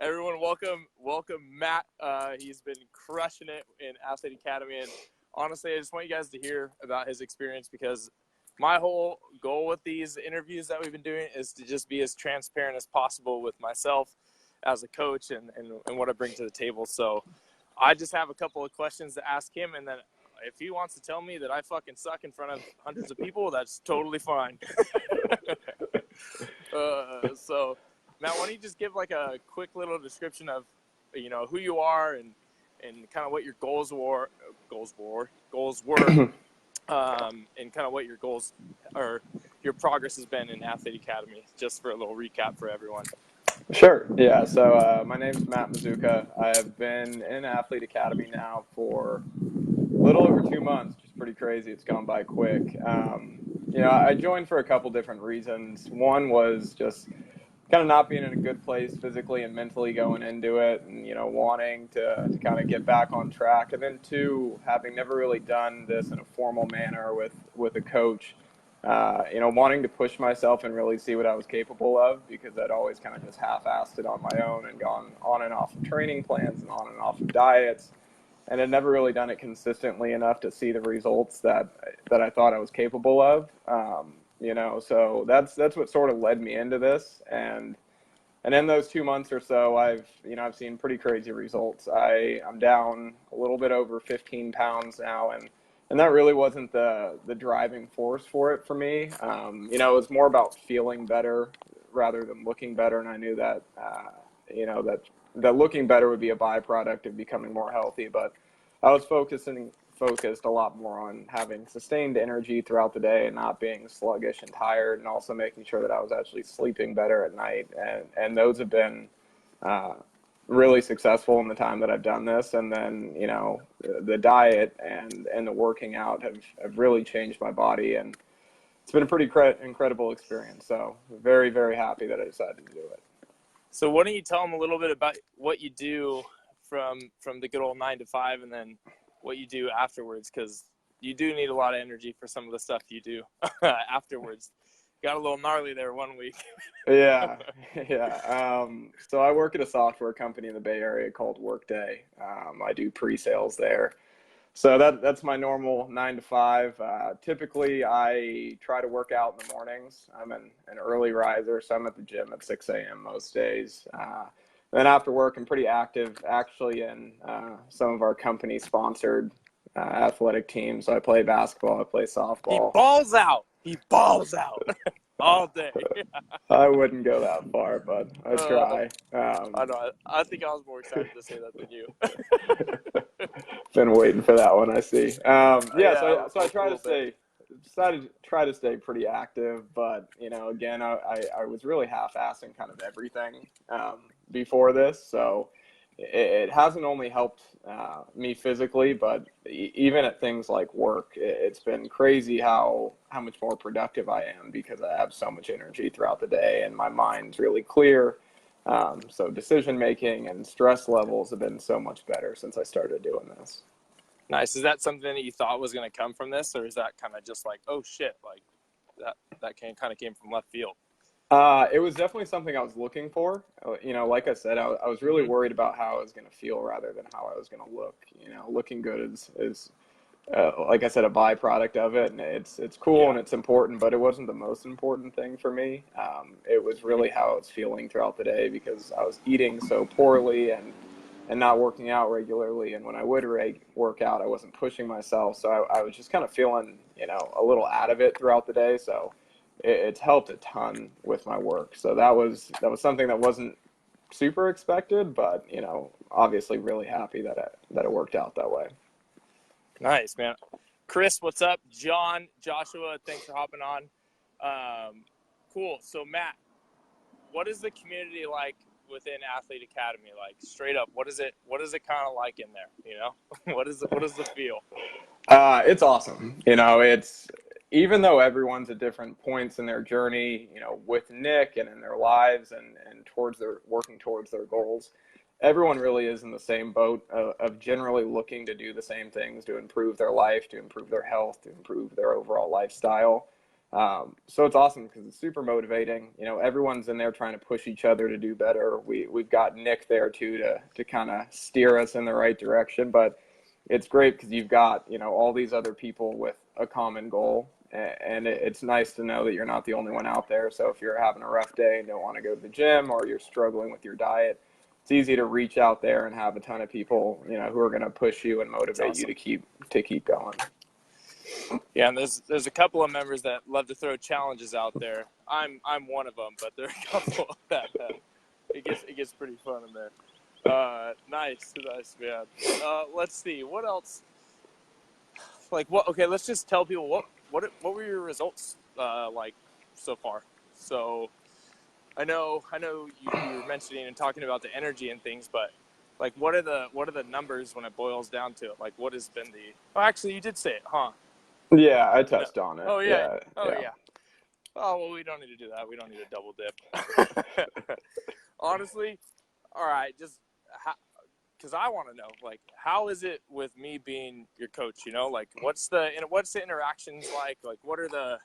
Everyone, welcome Matt. He's been crushing it in Athlete Academy, and honestly, I just want you guys to hear about his experience, because my whole goal with these interviews that we've been doing is to just be as transparent as possible with myself as a coach and what I bring to the table. So I just have a couple of questions to ask him, and then if he wants to tell me that I fucking suck in front of hundreds of people, that's totally fine. So Matt, why don't you just give like a quick little description of, who you are and kind of what your goals were, and kind of what your goals or your progress has been in Athlete Academy, just for a little recap for everyone. Sure. Yeah. So my name's Matt MAzuka. I have been in Athlete Academy now for a little over 2 months, which is pretty crazy. It's gone by quick. I joined for a couple different reasons. One was just kind of not being in a good place physically and mentally going into it, and wanting to kind of get back on track. And then two, having never really done this in a formal manner with a coach, wanting to push myself and really see what I was capable of, because I'd always kind of just half-assed it on my own and gone on and off of training plans and on and off of diets, and had never really done it consistently enough to see the results that I thought I was capable of. So that's what sort of led me into this. And in those 2 months or so, I've seen pretty crazy results. I'm down a little bit over 15 pounds now, and that really wasn't the driving force for it for me. It was more about feeling better rather than looking better, and I knew that that looking better would be a byproduct of becoming more healthy. But I was focused a lot more on having sustained energy throughout the day and not being sluggish and tired, and also making sure that I was actually sleeping better at night. And those have been really successful in the time that I've done this. And then, the diet and the working out have really changed my body, and it's been a pretty incredible experience. So very, very happy that I decided to do it. So why don't you tell them a little bit about what you do from the good old 9 to 5, and then what you do afterwards, because you do need a lot of energy for some of the stuff you do afterwards. Got a little gnarly there one week. Yeah. So I work at a software company in the Bay Area called Workday. I do pre-sales there. So that's my normal 9 to 5. Typically, I try to work out in the mornings. I'm an early riser, so I'm at the gym at 6 a.m. most days. Then after work, I'm pretty active, actually, in some of our company-sponsored athletic teams. So I play basketball, I play softball. He balls out all day. I wouldn't go that far, but I try. I know. I think I was more excited to say that than you. Been waiting for that one, I see. So I decided to try to stay pretty active, but again, I was really half-assing kind of everything before this, so it hasn't only helped me physically, but even at things like work, it's been crazy how much more productive I am, because I have so much energy throughout the day and my mind's really clear. So decision making and stress levels have been so much better since I started doing this. Nice. Is that something that you thought was going to come from this, or is that kind of just like, oh shit, like that kind of came from left field? It was definitely something I was looking for. Like I said, I was really worried about how I was going to feel rather than how I was going to look. Looking good is like I said, a byproduct of it, and it's cool and it's important, but it wasn't the most important thing for me. It was really how I was feeling throughout the day, because I was eating so poorly and not working out regularly. And when I would work out, I wasn't pushing myself, so I was just kind of feeling a little out of it throughout the day. So it's helped a ton with my work. So that was something that wasn't super expected, but obviously really happy that it worked out that way. Nice, man. Chris, what's up? Joshua, thanks for hopping on. Cool. So Matt, what is the community like within Athlete Academy? Like, straight up, what is it kind of like in there? What is the feel? It's awesome. It's, even though everyone's at different points in their journey, with Nick and in their lives and working towards their goals, everyone really is in the same boat of generally looking to do the same things to improve their life, to improve their health, to improve their overall lifestyle. So it's awesome because it's super motivating. You know, everyone's in there trying to push each other to do better. We've got Nick there too to kind of steer us in the right direction. But it's great because you've got, you know, all these other people with a common goal. And it's nice to know that you're not the only one out there. So if you're having a rough day and don't want to go to the gym, or you're struggling with your diet, it's easy to reach out there and have a ton of people, you know, who are going to push you and motivate you to keep going. Yeah, and there's a couple of members that love to throw challenges out there. I'm one of them, but there are a couple that it gets pretty fun in there. Nice, man. Let's see, what else? Like what? Okay, let's just tell people what were your results like so far. So I know you were mentioning and talking about the energy and things, but like what are the numbers when it boils down to it? Like what has been the? Oh, actually, you did say it, huh? Yeah, I touched on it. Oh yeah. Yeah. Yeah. Oh well, we don't need to do that. We don't need to double dip. Honestly, all right. Just because I want to know, like, how is it with me being your coach? You know, like, what's the interactions like? Like, what are the,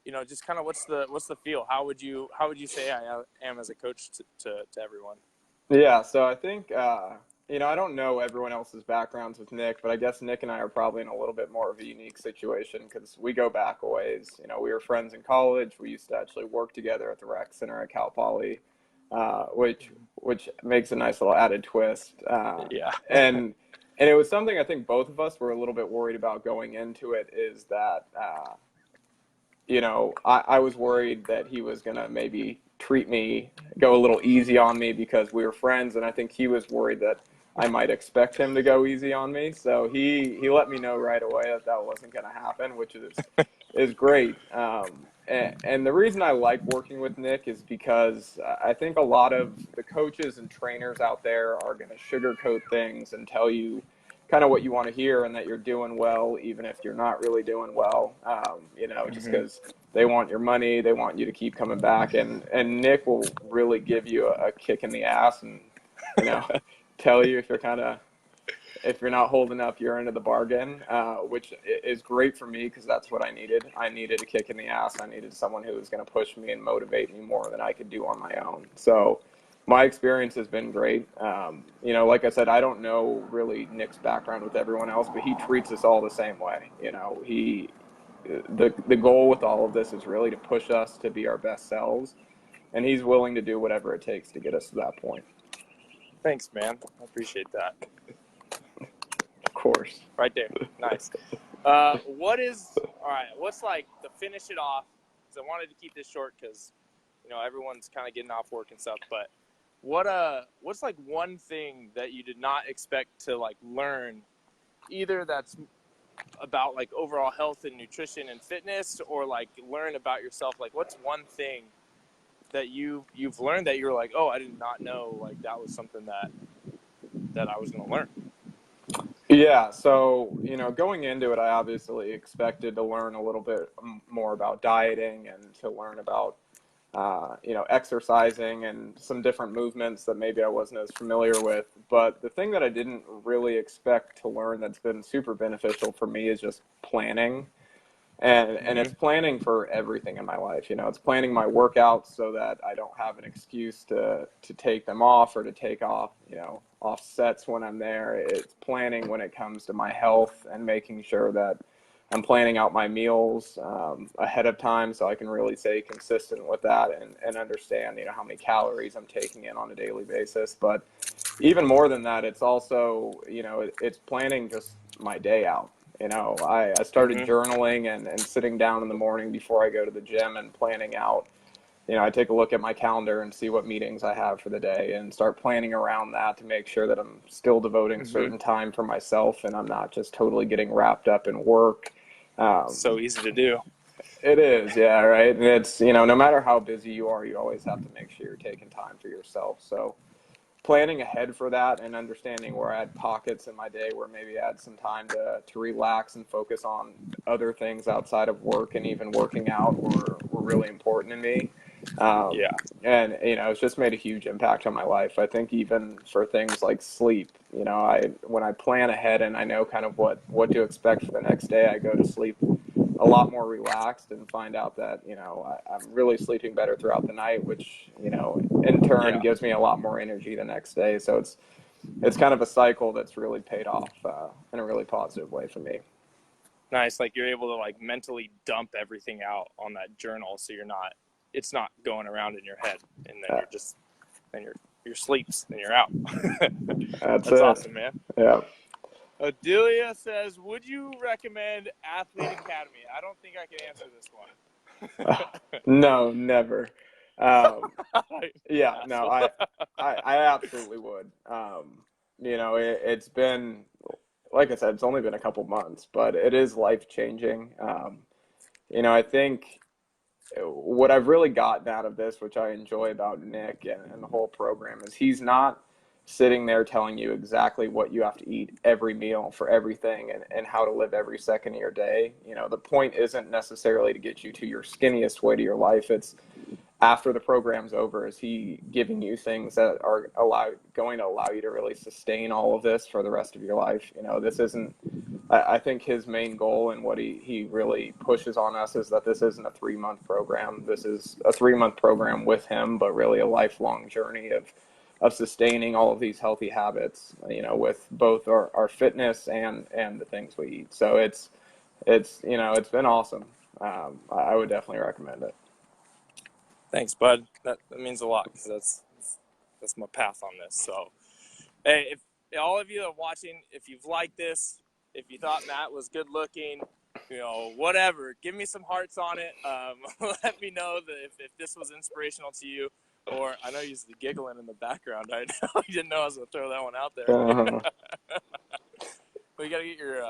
you know, just kind of what's the feel? How would you say I am as a coach to everyone? Yeah. So I think, you know, I don't know everyone else's backgrounds with Nick, but I guess Nick and I are probably in a little bit more of a unique situation because we go back a ways. You know, we were friends in college. We used to actually work together at the rec center at Cal Poly, which makes a nice little added twist. Yeah. and it was something I think both of us were a little bit worried about going into it, is that, you know, I was worried that he was going to maybe go a little easy on me because we were friends. And I think he was worried that I might expect him to go easy on me. So he let me know right away that wasn't going to happen, which is great. And the reason I like working with Nick is because I think a lot of the coaches and trainers out there are going to sugarcoat things and tell you kind of what you want to hear and that you're doing well, even if you're not really doing well, you know, just because they want your money, they want you to keep coming back. And Nick will really give you a kick in the ass and, you know, tell you if you're not holding up your end of the bargain, which is great for me because that's what I needed. I needed a kick in the ass. I needed someone who was going to push me and motivate me more than I could do on my own. So my experience has been great. You know, like I said, I don't know really Nick's background with everyone else, but he treats us all the same way. You know, the goal with all of this is really to push us to be our best selves, and he's willing to do whatever it takes to get us to that point. Thanks, man. I appreciate that. Of course. Right there. Nice. What's like to finish it off? Because I wanted to keep this short because, you know, everyone's kind of getting off work and stuff, but what's like one thing that you did not expect to like learn, either that's about like overall health and nutrition and fitness, or like learn about yourself? Like what's one thing that you've learned that you're like, oh, I did not know like that was something that I was going to learn? Yeah, so, you know, going into it, I obviously expected to learn a little bit more about dieting and to learn about you know, exercising and some different movements that maybe I wasn't as familiar with. But the thing that I didn't really expect to learn that's been super beneficial for me is just planning. And it's planning for everything in my life. You know, it's planning my workouts so that I don't have an excuse to take them off or to take off, you know, offsets when I'm there. It's planning when it comes to my health and making sure that I'm planning out my meals ahead of time so I can really stay consistent with that and understand, you know, how many calories I'm taking in on a daily basis. But even more than that, it's also, you know, it's planning just my day out. You know, I started journaling and sitting down in the morning before I go to the gym and planning out. You know, I take a look at my calendar and see what meetings I have for the day and start planning around that to make sure that I'm still devoting certain time for myself and I'm not just totally getting wrapped up in work. So easy to do. It is, yeah, right. And it's, you know, no matter how busy you are, you always have to make sure you're taking time for yourself. So planning ahead for that and understanding where I had pockets in my day where maybe I had some time to relax and focus on other things outside of work and even working out were really important to me. And, you know, it's just made a huge impact on my life. I think even for things like sleep, you know, when I plan ahead and I know kind of what to expect for the next day, I go to sleep a lot more relaxed and find out that, I'm really sleeping better throughout the night, which, in turn gives me a lot more energy the next day. So it's kind of a cycle that's really paid off in a really positive way for me. Nice. Like, you're able to like mentally dump everything out on that journal, so it's not going around in your head, and then your sleeps and you're out. That's awesome, man. Yeah. Adelia says, would you recommend Athlete Academy? I don't think I can answer this one. No, never. Yeah, no, I absolutely would. It's been, like I said, it's only been a couple months, but it is life-changing. I think what I've really gotten out of this, which I enjoy about Nick and the whole program, is he's not sitting there telling you exactly what you have to eat every meal for everything and how to live every second of your day. The point isn't necessarily to get you to your skinniest weight of your life. It's after the program's over, is he giving you things that are going to allow you to really sustain all of this for the rest of your life? This isn't, I think his main goal and what he really pushes on us is that this isn't a 3-month program. This is a 3-month program with him, but really a lifelong journey of sustaining all of these healthy habits, with both our fitness and the things we eat. So it's been awesome. I would definitely recommend it. Thanks, bud. That means a lot, because that's my path on this. So, hey, if all of you are watching, if you've liked this, if you thought Matt was good looking, whatever, give me some hearts on it. Let me know that if this was inspirational to you. Or I know you're giggling in the background. I know you didn't know I was going to throw that one out there. But you got to get your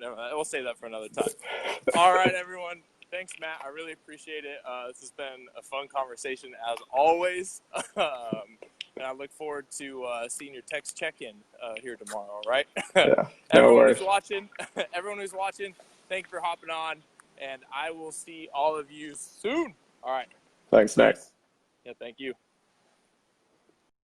never mind. We'll save that for another time. All right, everyone. Thanks, Matt. I really appreciate it. This has been a fun conversation, as always. And I look forward to seeing your text check-in here tomorrow, all right? Yeah, Everyone who's watching, thank you for hopping on. And I will see all of you soon. All right. Thanks, Nick. Yeah, thank you.